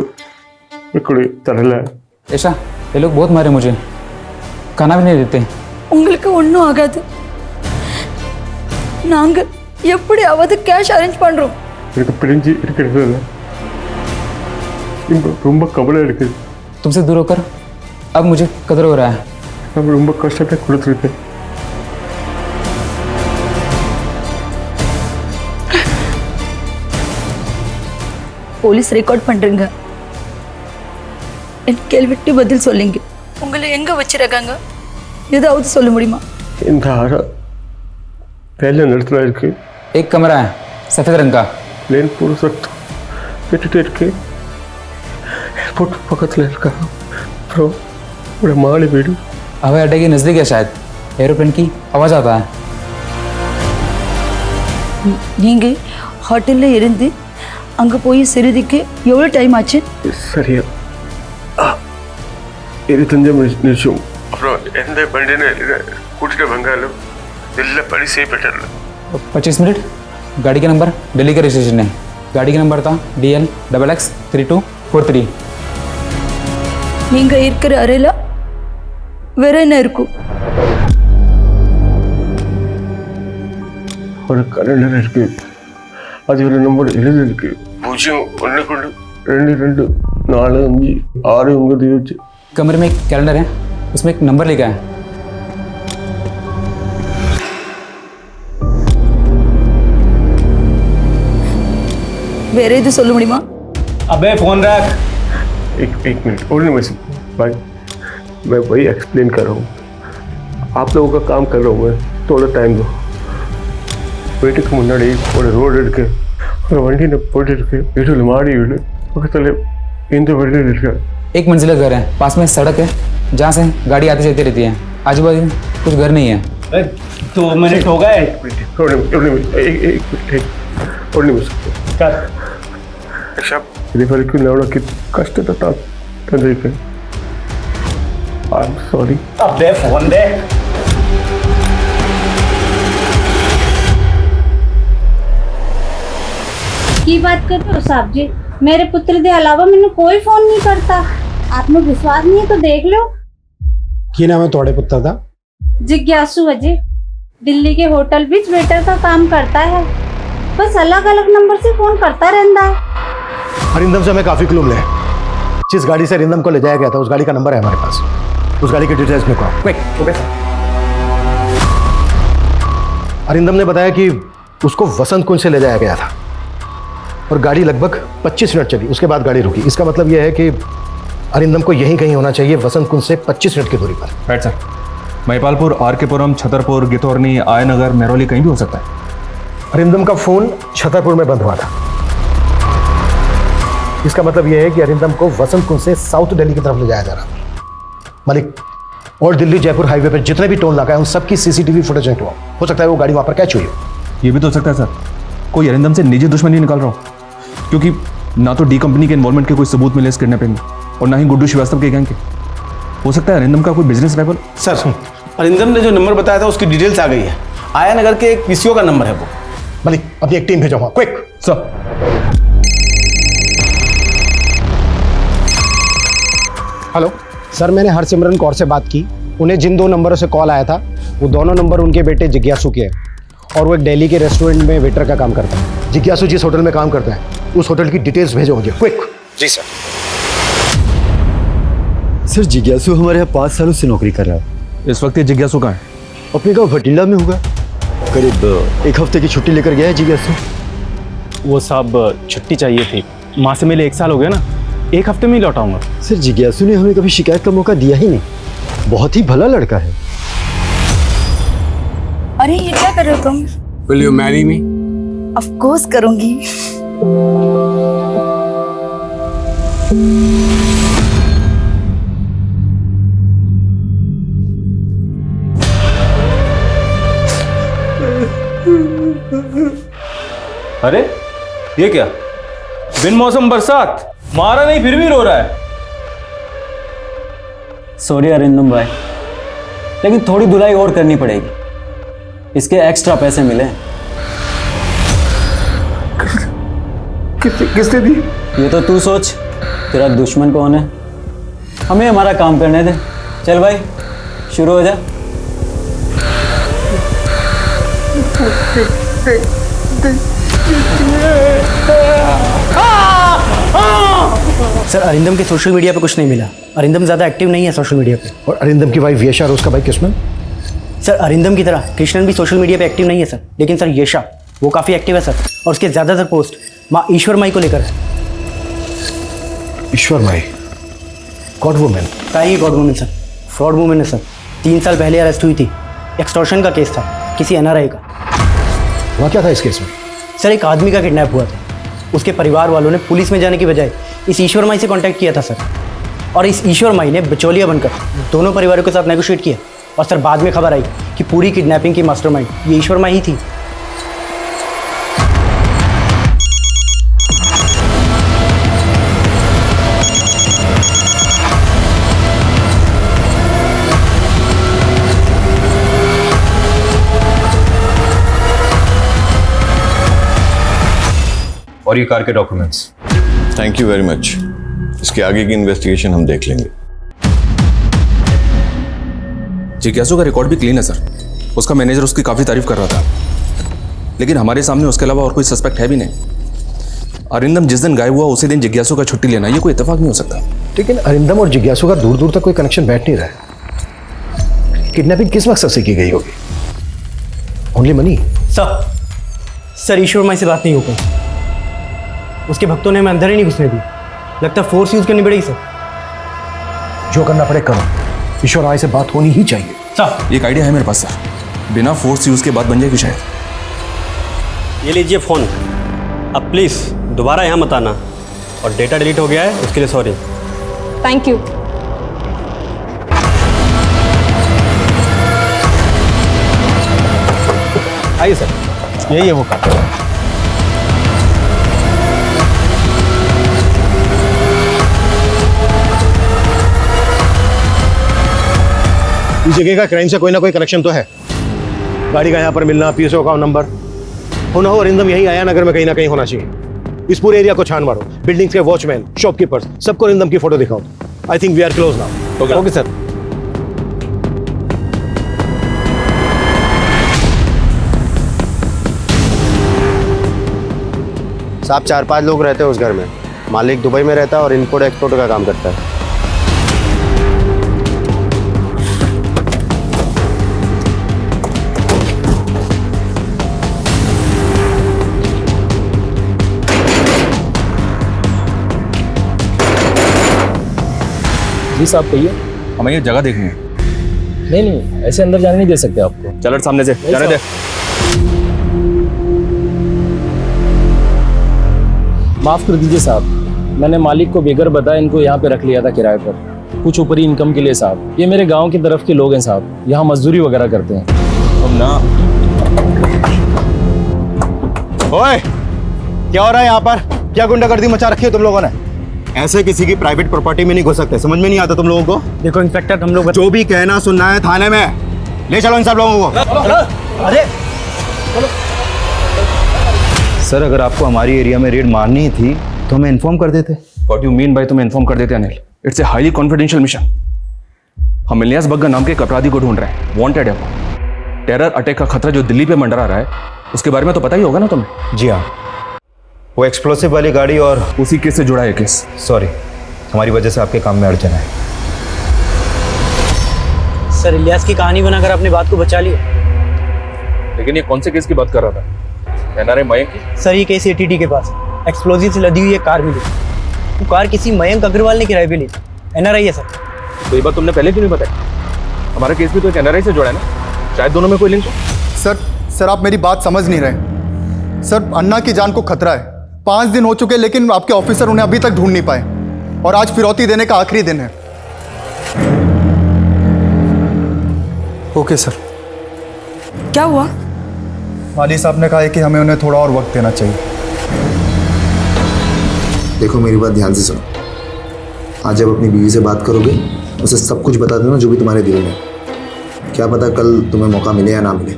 இப்படி தரல। ऐशा ये लोग बहुत मारे मुझे, खाना भी नहीं देते। உங்களுக்கு ஒன்றும் ஆகாது, நாங்க எப்படியாவது கேஷ் அரேஞ்ச் பண்றோம்। எனக்கு பிரிஞ்சு இருக்கிறது இல்லை, ரொம்ப கவலை இருக்குது। तुमसे दूर होकर अब मुझे कदर हो रहा है। நம்ம ரொம்ப கஷ்டத்தை கொடுத்துருக்கேன்। போலீஸ் ரெக்கார்ட் பண்றீங்க, என் கேள்விக்கு பதில் சொல்லுங்க। உங்களை எங்க வச்சிருக்காங்க ஏதாவது சொல்ல முடியுமா? இந்த ஆரா पहले नड़तना इருக்கு। एक कमरा है सफेद रंग का, प्लेन पूरा सख्त पेटे इருக்கு। एयरपोर्ट பக்கத்துல இருக்கா ப்ரோ, ஒரு மாலை வீடு। हवाई अड्डे के नजदीक है शायद, एरोप्लेन की आवाज आता है। நீங்க ஹோட்டல்ல இருந்து அங்க போய் சிறுதிக்கு எவ்வளவு டைம் ஆச்சு? சரியா 25 நிமிஷம்। அப்புறம் எந்த பண்டினை கூட்டிட்டு வந்தாலும் दिल्ली बड़ी से बेटर। 25 मिनट। गाड़ी का नंबर दिल्ली का रजिस्ट्रेशन है, गाड़ी का नंबर था DL XX3243। நீங்க இருக்கிற அறையில வேற என்ன இருக்கும்? ஒரு கலண்டர் இருக்கு, அது ஒரு நம்பர் எழுதிருக்கு 01222456 कमरे में एक कैलेंडर है, उसमें एक नंबर लिखा है। வேற எது சொல்ல முடியுமா? अबे फोन रख। एक मिनट और नहीं भाई, मैं वही एक्सप्लेन कर रहा हूँ, आप लोगों का काम कर रहा हूँ मैं, थोड़ा टाइम दो। வீட்டுக்கு முன்னாடி ஒரு ரோடு இருக்கு, ஒரு வண்டியில் போயிட்டு இருக்கு, வீட்டில் மாடி வீடு பக்கத்தில் இந்த வண்டியில் இருக்கு। एक मंजिला घर है, पास में सड़क है जहाँ से गाड़ी आती जाती रहती है, आजू बाजू कुछ घर नहीं है। 2 मिनट हो गए। ఇది వరకు లేవడానికి కష్టత తండ్రికి ఐఎమ్ సారీ। अबे फोन दे। की बात करते हो साहब जी, मेरे पुत्र के अलावा मैंने कोई फोन नहीं करता। आपने विश्वास नहीं है तो देख लो। की नाम है थोड़े पुत्र का? जिज्ञासु अजय, दिल्ली के होटल बीच वेटर का काम करता है, बस अलग अलग नंबर से फोन करता रहता है। अरिंदम से हमें काफी क्लू मिले। जिस गाड़ी से अरिंदम को ले जाया गया था उस गाड़ी का नंबर है हमारे पास, उस गाड़ी की डिटेल्स में कहो। अरिंदम ने बताया कि उसको वसंत कुंज से ले जाया गया था और गाड़ी लगभग 25 मिनट चली, उसके बाद गाड़ी रुकी। इसका मतलब यह है कि अरिंदम को यहीं कहीं होना चाहिए, वसंत कुंज से 25 मिनट की दूरी पर। Right sir. महिपालपुर, आरकेपुरम, छतरपुर, गितौरनी, आयनगर, मेहरौली कहीं भी हो सकता है। अरिंदम का फोन छतरपुर में बंद हुआ था। इसका मतलब यह है कि अरिंदम को वसंत कुंज से साउथ दिल्ली की तरफ ले जाया जा रहा था। मलिक, और दिल्ली जयपुर हाईवे पर जितने भी टोल नाका है उन सबकी सीसीटीवी फुटेज हुआ। हो सकता है वो गाड़ी वहां पर कैच हुई हो। ये भी तो हो सकता है सर, कोई अरिंदम से निजी दुश्मनी निकाल रहा हो, क्योंकि ना तो डी कंपनी के इन्वॉल्वमेंट के कोई सबूत मिले इस किडनैपिंग में, और ना ही गुड्डू श्रीवास्तव के गैंग के। हो सकता है अरिंदम का कोई बिजनेस राइवल। सर, अरिंदम ने जो नंबर बताया था उसकी डिटेल्स आ गई है। आया नगर के एक पीसीओ का नंबर है वो। मलिक, अपनी एक टीम भेजो वहां, क्विक। सर। हेलो सर, मैंने हरसिमरन कौर से बात की। उन्हें जिन 2 नंबरों से कॉल आया था वो दोनों नंबर उनके बेटे जिज्ञासु के हैं, और वो एक दिल्ली के रेस्टोरेंट में वेटर का काम करता है। जिज्ञासु जिस होटल में काम करता है उस होटल की डिटेल्स भेजो मुझे, क्विक। जी सर। सर, जिज्ञासु हमारे यहाँ 5 सालों से नौकरी कर रहा है। इस वक्त ये जिज्ञासु कहाँ है? अपने गाँव भटिंडा में होगा। करीब 1 हफ्ते की छुट्टी लेकर गया है जिज्ञासु। वो साहब छुट्टी चाहिए थी, माँ से मिले 1 साल हो गया ना, 1 हफ्ते में ही लौटाऊंगा। सर, जिज्ञासु ने हमें कभी शिकायत का मौका दिया ही नहीं, बहुत ही भला लड़का है। अरे ये क्या कर रहे हो तुम? Will you marry me? Of course करूंगी। अरे ये क्या, बिन मौसम बरसात, मारा नहीं फिर भी रो रहा है। सॉरी अरिंदम भाई, लेकिन थोड़ी धुलाई और करनी पड़ेगी, इसके एक्स्ट्रा पैसे मिले। किसने दी? ये तो तू सोच, तेरा दुश्मन कौन है? हमें हमारा काम करने दे। चल भाई, शुरू हो जा। सर, अरिंदम के सोशल मीडिया पे कुछ नहीं मिला। अरिंदम ज़्यादा एक्टिव नहीं है सोशल मीडिया पे। और अरिंदम की वाइफ यशा और उसका भाई कृष्णन? सर, अरिंदम की तरह कृष्णन भी सोशल मीडिया पे एक्टिव नहीं है सर, लेकिन सर यशा वो काफ़ी एक्टिव है सर, और उसके ज़्यादातर पोस्ट माँ ईश्वर माई को लेकर है। ईश्वर माई? God women? क्या ही god women sir, fraud women है सर। 3 साल पहले अरेस्ट हुई थी, एक्सटॉर्शन का केस था किसी एनआरआई का। वहाँ क्या था इस केस में? सर, एक आदमी का किडनैप हुआ था। उसके परिवार वालों ने पुलिस में जाने की बजाय इस ईश्वर माई से कांटेक्ट किया था सर, और इस ईश्वर माई ने बिचौलिया बनकर दोनों परिवारों के साथ नेगोशिएट किया, और सर बाद में खबर आई कि पूरी किडनैपिंग की मास्टरमाइंड ये ईश्वर माई ही थी। और ये कार के documents. Thank you very much. इसके आगे की इन्वेस्टिगेशन हम देख लेंगे। जिज्ञासु का रिकॉर्ड भी क्लीन है सर, उसका मैनेजर उसकी काफ़ी तारीफ कर रहा था, लेकिन हमारे सामने उसके अलावा और कोई सस्पेक्ट है भी नहीं। अरिंदम जिस दिन गायब हुआ उसी दिन जिज्ञासु का छुट्टी लेना, ये कोई इत्तेफाक नहीं हो सकता। लेकिन अरिंदम और जिज्ञासु का दूर दूर तक कोई कनेक्शन बैठ नहीं रहा है। किडनैपिंग किस मकसद से की गई होगी? Only money? सर ईश्वर माई से बात नहीं हो पाई, उसके भक्तों ने हमें अंदर ही नहीं घुसने दी। लगता है फोर्स यूज करनी पड़ेगी सर। जो करना पड़े करो, ईश्वर माई से बात होनी ही चाहिए। सर, एक आइडिया है मेरे पास सर, बिना फोर्स यूज के बात बन जाएगी शायद। ये लीजिए फ़ोन, अब प्लीज़ दोबारा यहाँ मत आना, और डेटा डिलीट हो गया है उसके लिए सॉरी। Thank you. आइए सर, यही है वो कार। इस जगह का क्राइम से कोई ना कोई कनेक्शन तो है। गाड़ी का यहाँ पर मिलना, पीएसओ का नंबर होना हो, अरिंदम यही आया नगर में कहीं ना कहीं होना चाहिए। इस पूरे एरिया को छान मारो, बिल्डिंग्स के वॉचमैन, शॉपकीपर्स, सबको अरिंदम की फोटो दिखाओ। I think we are close now. Okay sir. साहब 4-5 लोग रहते हैं उस घर में। मालिक दुबई में रहता है और इम्पोर्ट एक्सपोर्ट का काम करता है। जी साहब कहिए। हमें ये जगह देखनी है। नहीं नहीं, ऐसे अंदर जाने नहीं दे सकते आपको। चलो सामने से जाने दे। माफ कर दीजिए साहब, मैंने मालिक को बेगर बताया इनको यहाँ पे रख लिया था किराए पर, कुछ ऊपरी इनकम के लिए साहब। ये मेरे गांव की तरफ के लोग हैं साहब, यहाँ मजदूरी वगैरह करते हैं। अब ना ओए, क्या हो रहा है यहाँ पर? क्या गुंडागर्दी मचा रखी है तुम लोगों ने? ऐसे किसी की प्राइवेट प्रॉपर्टी में नहीं घुस सकते, समझ में नहीं आता तुम लोगों को? देखो इंस्पेक्टर, हम लोग जो भी कहना सुनना है थाने में ले चलो इन सब लोगों को। अरे सर, अगर आपको हमारी एरिया में रेड मारनी ही थी तो हमें इन्फॉर्म कर देते। व्हाट यू मीन बाय तुम्हें इन्फॉर्म कर देते Anil? It's a highly confidential mission. हम इलियास बग्गा नाम के एक अपराधी को ढूंढ रहे हैं, वांटेड है वो। टेरर अटैक का खतरा जो दिल्ली पे मंडरा रहा है, उसके बारे में तो पता ही होगा ना तुम्हें? जी हाँ, वो एक्सप्लोसिव वाली गाड़ी और उसी केस से जुड़ा है केस। सॉरी, हमारी वजह से आपके काम में अड़चन है। सर, इलियास की कहानी बनाकर आपने बात को बचा लिया। लेकिन ये कौन से केस की बात कर रहा था? एनआरआई मयंक की? सर, ये केस एटीटी के पास एक्सप्लोजिव से लदी हुई एक कार मिली। वो कार किसी मयंक अग्रवाल ने किराए पे ली। एनआरआई है सर। तो ये बात तुमने पहले क्यों नहीं बताई? हमारा केस भी तो एक एनआरआई से जुड़ा है ना, शायद दोनों में कोई लिंक हो। सर आप मेरी बात समझ नहीं रहे। सर, अन्ना की जान को खतरा है। 5 दिन हो चुके लेकिन आपके ऑफिसर उन्हें अभी तक ढूंढ नहीं पाए, और आज फिरौती देने का आखिरी दिन है। Okay sir. क्या हुआ? वाली साहब ने कहा है कि हमें उन्हें थोड़ा और वक्त देना चाहिए। देखो, मेरी बात ध्यान से सुनो। आज जब अपनी बीवी से बात करोगे, उसे सब कुछ बता देना जो भी तुम्हारे दिल में। क्या पता कल तुम्हें मौका मिले या ना मिले,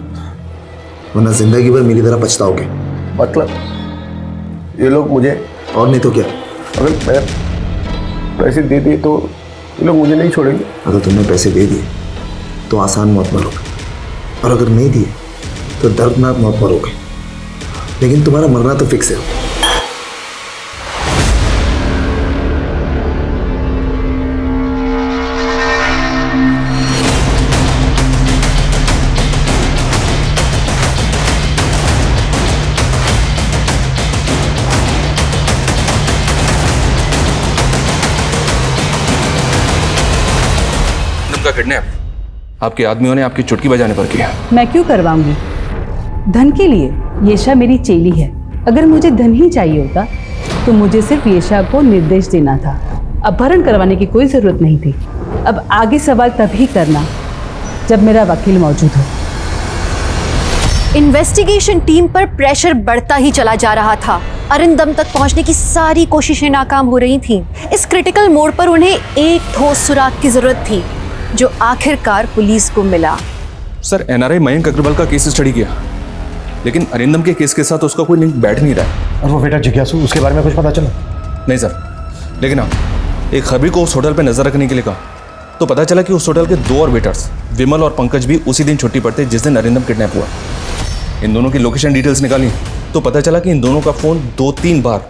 वरना जिंदगी भर मेरी तरह पछताओगे। मतलब ये लोग मुझे, और नहीं तो क्या, अगर मैं पैसे दे दिए तो ये लोग मुझे नहीं छोड़ेंगे। अगर तुमने पैसे दे दिए तो आसान मौत मरोगे, और अगर नहीं दिए तो दर्दनाक मौत मरोगे। लेकिन तुम्हारा मरना तो फिक्स है। का किडनैप आपके आदमियों ने आपकी चुटकी बजाने पर किया। मैं क्यों करवाऊंगी? धन के लिए? येशा मेरी चेली है। अगर मुझे धन ही चाहिए होता तो मुझे सिर्फ येशा को निर्देश देना था, अपहरण करवाने की कोई जरूरत नहीं थी। अब आगे सवाल तभी करना जब मेरा वकील मौजूद हो। इन्वेस्टिगेशन टीम पर प्रेशर बढ़ता ही चला जा रहा था। अरिंदम तक पहुंचने की सारी कोशिशें नाकाम हो रही थीं। इस क्रिटिकल मोड़ पर उन्हें एक ठोस सुराग की जरूरत थी, जो आखिरकार पुलिस को मिला। सर, एनआरआई मयंक अग्रवाल का केस स्टडी किया, लेकिन अरिंदम के केस के साथ उसका कोई लिंक बैठ नहीं रहा है। और वो बेटा जिज्ञासु, उसके बारे में कुछ पता चला? नहीं सर, लेकिन हाँ, एक खबरी को उस होटल पर नजर रखने के लिए कहा तो पता चला कि उस होटल के 2 और वेटर्स विमल और पंकज भी उसी दिन छुट्टी पर थे जिस दिन अरिंदम किडनैप हुआ। इन दोनों की लोकेशन डिटेल्स निकाली तो पता चला कि इन दोनों का फोन 2-3 बार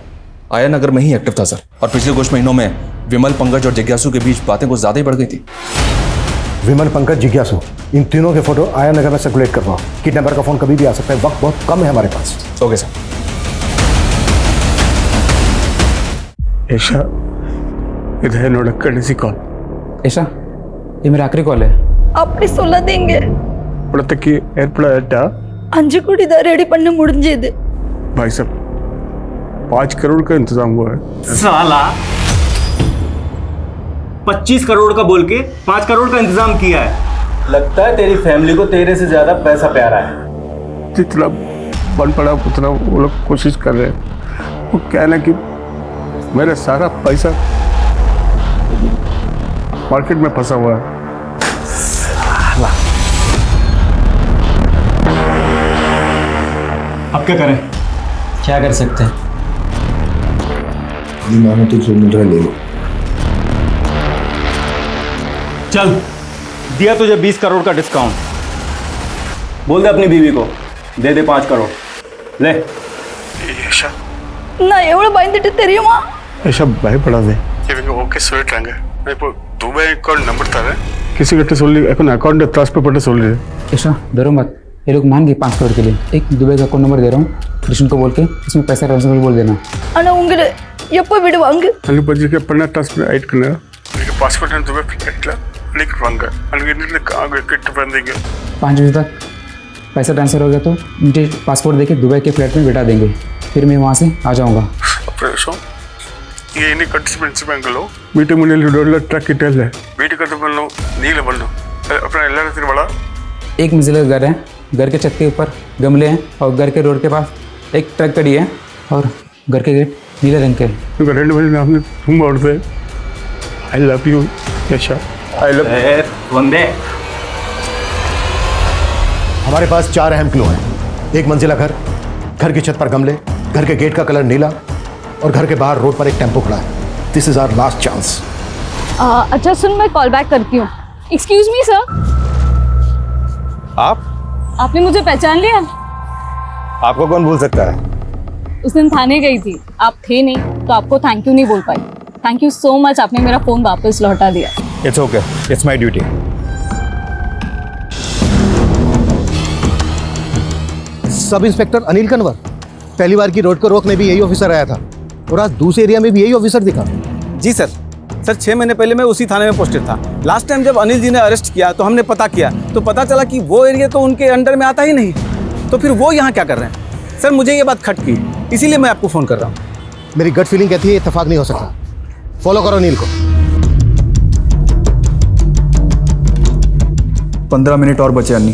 आया नगर में ही एक्टिव था सर। और पिछले कुछ महीनों में विमल, पंकज और जिज्ञासु के बीच बातें कुछ ज्यादा ही बढ़ गई थी। विमल, पंकज, जिज्ञासु, इन तीनों के फोटो आया नगर में सर्कुलेट करवाओ। किडनैपर का फोन कभी भी आ सकता है, वक्त बहुत कम है हमारे पास। Okay sir. ऐशा, इधर नोटक करने सी कॉल। ऐशा, ये मेरा आखिरी कॉल है। अपने 16 देंगे पुड़तक्की एयरपोर्ट अंजुकुड़ी रेडी पन्ने मुड़े दे। भाई साहब, 5 करोड़ का इंतजाम हुआ है। साला 25 करोड़ का बोल के 5 करोड़ का इंतजाम किया है। लगता है तेरी फैमिली को तेरे से ज्यादा पैसा प्यारा है। जितना बन पड़ा उतना वो लोग कोशिश कर रहे हैं। वो क्या है ना कि मेरा सारा पैसा मार्केट में फंसा हुआ है। अब क्या करें? क्या कर सकते हैं? मानो तो जो मिल रहा है ले लो। चल, दिया तुझे 20 करोड़ का डिस्काउंट। बोल दे अपनी बीवी को दे दे 5 करोड़। ले। ना एवढं बांधिட்டு தெரியுமா? ऐसा भाई पड़ा दे। ओके சொல்லிட்டாங்க. இப்போ துபாய் அக்கவுண்ட் நம்பர் தரேன். किसी கிட்ட சொல்லி এখন अकाउंट ट्रांसफर பண்ண சொல்லு। ऐशा, डरो मत, ये लोग मान गए 5 करोड़ के लिए। एक दुबई का अकाउंट नंबर दे रहा हूँ, कृष्ण को बोल के इसमें पैसा ट्रांसफर बोल देना। ஆனா உங்களை எப்போ விடுவாங்க? ಅಲ್ಲಿ ಬಜ್ಜಿಗೆ ಪಣ್ಣ ಟ್ರಾನ್ಸ್ಫರ್ ಆಯ್ತು ಕಣ. ಈಗ ಪಾಸ್ಪೋರ್ಟ್ ಅನ್ನು ದುಬೈ ಫ್ಲೈಟ್ लेकर फोन कर अनगिनत कहाँ गए कितने फोन देंगे 5 बजे तक पैसा ट्रांसफ़र हो गया तो मुझे पासपोर्ट देके दुबई के फ्लैट में बिठा देंगे, फिर मैं वहाँ से आ जाऊँगा। ये नहीं कट से बैंकलो वीटे मुने डॉलर ट्रक किटल है वीटे कट बनो नीले बनो अपना एलआर से बड़ा एक मंजिला घर है, घर के छत के ऊपर गमले हैं और घर के रोड के पास एक ट्रक खड़ी है और घर के गेट नीले रंग के हैं। करेंट वाले नाम ने तुम बोल रहे आई लव यू यशा आई लव वंदे। हमारे पास 4 अहम क्लू हैं। एक मंजिला घर, घर की छत पर गमले, घर के गेट का कलर नीला और घर के बाहर रोड पर एक टेम्पो खड़ा है। This is our last chance. अच्छा सुन, मैं कॉल बैक करती हूँ। एक्सक्यूज मी सर, आपने मुझे पहचान लिया? आपको कौन भूल सकता है? उस दिन थाने गई थी, आप थे नहीं तो आपको थैंक यू नहीं बोल पाई। थैंक यू सो मच, आपने मेरा फोन वापस लौटा दिया। It's okay, it's my duty. Sub inspector Anil Kanwar, पहली बार की रोड को रोकने भी यही ऑफिसर आया था और आज दूसरे एरिया में भी यही ऑफिसर दिखा। जी सर, 6 महीने पहले मैं उसी थाने में पोस्टेड था। लास्ट टाइम जब अनिल जी ने अरेस्ट किया तो हमने पता किया तो पता चला कि वो एरिया तो उनके अंडर में आता ही नहीं, तो फिर वो यहाँ क्या कर रहे हैं? सर मुझे ये बात खटकी, इसीलिए मैं आपको फ़ोन कर रहा हूँ। मेरी गट फीलिंग कहती है इत्तेफाक नहीं हो सकता। फॉलो करो अनिल को। 15 मिनट और बचे अन्नी।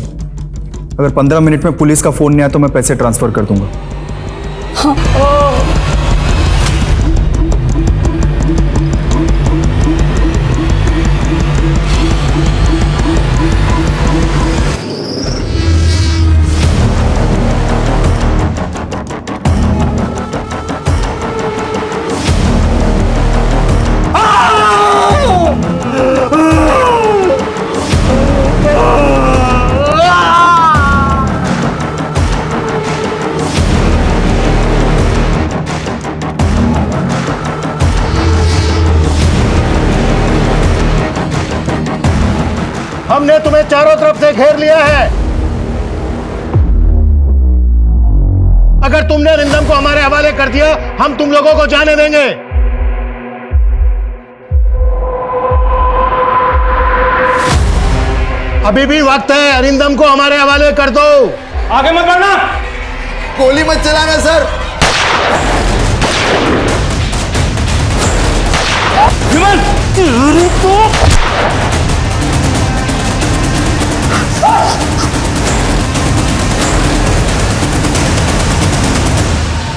अगर 15 मिनट में पुलिस का फ़ोन नहीं आया तो मैं पैसे ट्रांसफ़र कर दूंगा। हमने तुम्हें चारों तरफ से घेर लिया है। अगर तुमने अरिंदम को हमारे हवाले कर दिया, हम तुम लोगों को जाने देंगे। अभी भी वक्त है, अरिंदम को हमारे हवाले कर दो। आगे मत बढ़ना, गोली मत चलाना सर।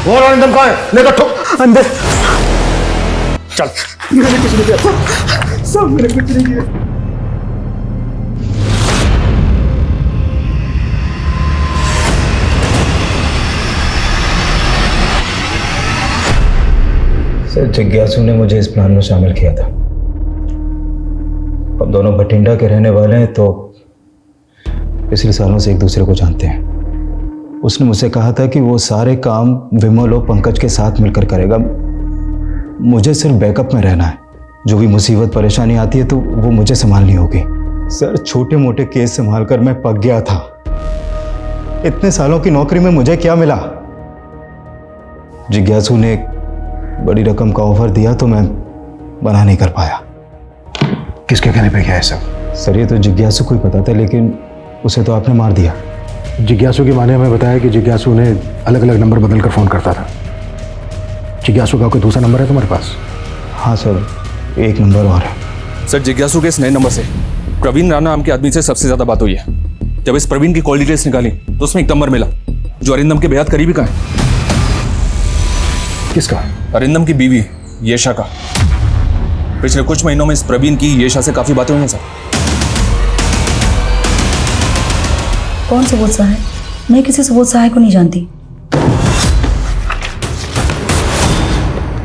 और अरिंदम कहाँ है? लेकर ठोक अंदर। चल। मैंने कुछ नहीं किया सब, मैंने कुछ नहीं किया। सर जिज्ञासु ने मुझे इस प्लान में शामिल किया था। हम दोनों भटिंडा के रहने वाले हैं तो पिछले सालों से एक दूसरे को जानते हैं। उसने मुझसे कहा था कि वो सारे काम विमल और पंकज के साथ मिलकर करेगा। मुझे सिर्फ बैकअप में रहना है। जो भी मुसीबत परेशानी आती है तो वो मुझे संभालनी होगी। सर छोटे मोटे केस संभाल कर मैं पक गया था। इतने सालों की नौकरी में मुझे क्या मिला? जिज्ञासु ने एक बड़ी रकम का ऑफर दिया तो मैं मना नहीं कर पाया। किसके कहने पे क्या है सब? सर ये तो जिज्ञासु को ही पता था, लेकिन उसे तो आपने मार दिया। जिज्ञासु की माँ ने हमें बताया कि जिज्ञासु ने अलग अलग नंबर बदल कर फ़ोन करता था। जिज्ञासु का कोई दूसरा नंबर है तुम्हारे पास? हाँ सर, एक नंबर और है। सर जिज्ञासु के इस नए नंबर से प्रवीण राणा नाम के आदमी से सबसे ज़्यादा बात हुई है। जब इस प्रवीण की कॉल डिटेल्स निकाली तो उसमें एक नंबर मिला जो अरिंदम के बेहद करीबी का है। किसका? अरिंदम की बीवी येशा का। पिछले कुछ महीनों में इस प्रवीण की येशा से काफ़ी बातें हुई हैं सर। कौन सुबोध सहाय? मैं किसी सुबोध सहाय को नहीं जानती।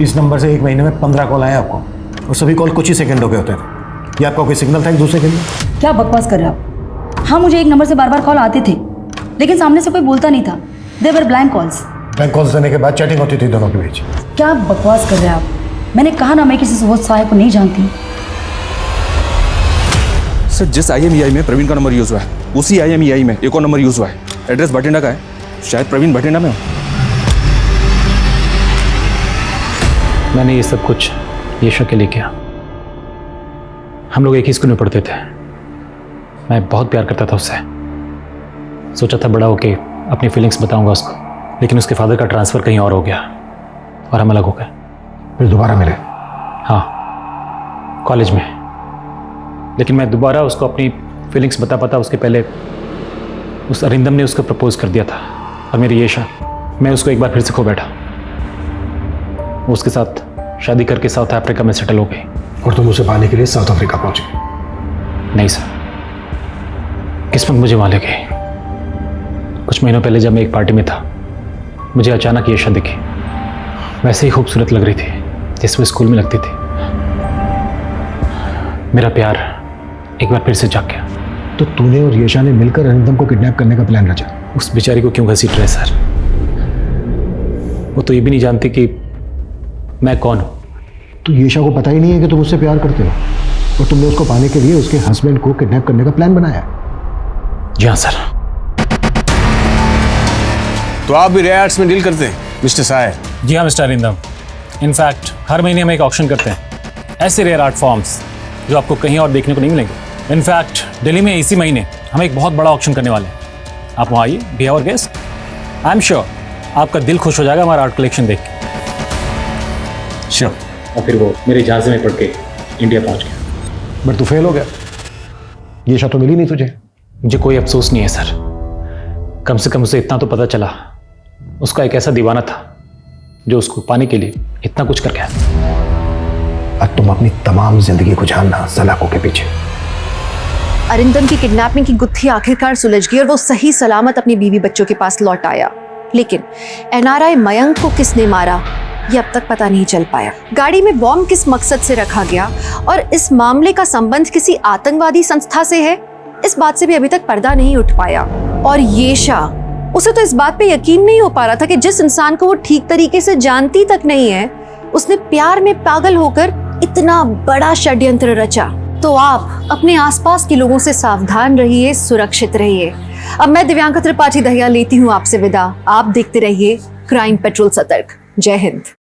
इस नंबर से एक महीने में 15 कॉल आए आपको और सभी कॉल कुछ ही सेकंडों के होते हैं। ये आपका कोई सिग्नल था एक दूसरे के लिए? क्या बकवास कर रहे हो आप? हाँ मुझे एक नंबर से बार बार कॉल आते थे, लेकिन सामने से कोई बोलता नहीं था। दे वर ब्लैंक कॉल्स। ब्लैंक कॉल्स देने के बाद चैटिंग होती थी दोनों के बीच। क्या बकवास कर रहे हैं आप? मैंने कहा ना मैं किसी सुबोध सहाय को नहीं जानती। सर जिस IMEI में प्रवीण का नंबर यूज हुआ है उसी IMEI में एक और नंबर यूज हुआ है। एड्रेस भटिंडा का है, शायद प्रवीण भटिंडा में हो। मैंने ये सब कुछ येशा के लिए किया। हम लोग एक ही स्कूल में पढ़ते थे। मैं बहुत प्यार करता था उससे। सोचा था बड़ा होके अपनी फीलिंग्स बताऊंगा उसको, लेकिन उसके फादर का ट्रांसफ़र कहीं और हो गया और हम अलग हो गए। फिर दोबारा मिले? हाँ, कॉलेज में। लेकिन मैं दोबारा उसको अपनी फीलिंग्स बता पाता उसके पहले उस अरिंदम ने उसको प्रपोज कर दिया था, और मेरी येशा, मैं उसको एक बार फिर से खो बैठा। वो उसके साथ शादी करके साउथ अफ्रीका में सेटल हो गई। और तुम उसे पाने के लिए साउथ अफ्रीका पहुंचे? नहीं सर, किस्मत मुझे वहां ले गई। कुछ महीनों पहले जब मैं एक पार्टी में था, मुझे अचानक येशा दिखी। वैसे ही खूबसूरत लग रही थी जैसे वो स्कूल में लगती थी। मेरा प्यार एक बार फिर से जाग गया। तो तूने और येशा ने मिलकर अरिंदम को किडनैप करने का प्लान रचा? उस बेचारी को क्यों घसीट रहे सर? वो तो ये भी नहीं जानती कि मैं कौन हूं। तो येशा को पता ही नहीं है कि तुम उससे प्यार करते हो, और तुमने उसको पाने के लिए उसके हस्बैंड को किडनैप करने का प्लान बनाया? जी हाँ सर। तो आप भी रेयर आर्ट्स में डील करते हैं मिस्टर साय? जी हाँ मिस्टर अरिंदम। इनफैक्ट हर महीने हम एक ऑक्शन करते हैं, ऐसे रेयर आर्ट फॉर्म्स जो आपको कहीं और देखने को नहीं मिलेंगे। इनफैक्ट दिल्ली में इसी महीने हम एक बहुत बड़ा ऑक्शन करने वाले हैं। आप वहाँ आइए, be our guest. I am sure आपका दिल खुश हो जाएगा हमारा आर्ट कलेक्शन देख के। श्योर। और फिर वो मेरे जहाज़ में पढ़ के इंडिया पहुँच गया। बट तू फेल हो गया, येशा तो मिली नहीं तुझे। मुझे कोई अफसोस नहीं है सर। कम से कम उसे इतना तो पता चला, उसका एक ऐसा दीवाना था जो उसको पाने के लिए इतना कुछ कर गया। अब तुम अपनी तमाम जिंदगी को जानना सलाखों के पीछे। अरिंदम की किडनैपिंग की गुत्थी आखिरकार सुलझ गई और वो सही सलामत अपनी बीवी बच्चों के पास लौट आया। लेकिन एनआरआई मयंक को किसने मारा ये अब तक पता नहीं चल पाया। गाड़ी में बॉम्ब किस मकसद से रखा गया और इस मामले का संबंध किसी आतंकवादी संस्था से है, इस बात से भी अभी तक पर्दा नहीं उठ पाया। और येशा, उसे तो इस बात पे यकीन नहीं हो पा रहा था कि जिस इंसान को वो ठीक तरीके से जानती तक नहीं है, उसने प्यार में पागल होकर इतना बड़ा षड्यंत्र रचा। तो आप अपने आसपास के लोगों से सावधान रहिए, सुरक्षित रहिए। अब मैं दिव्यांका त्रिपाठी दहिया लेती हूँ आपसे विदा। आप देखते रहिए क्राइम पेट्रोल सतर्क। जय हिंद।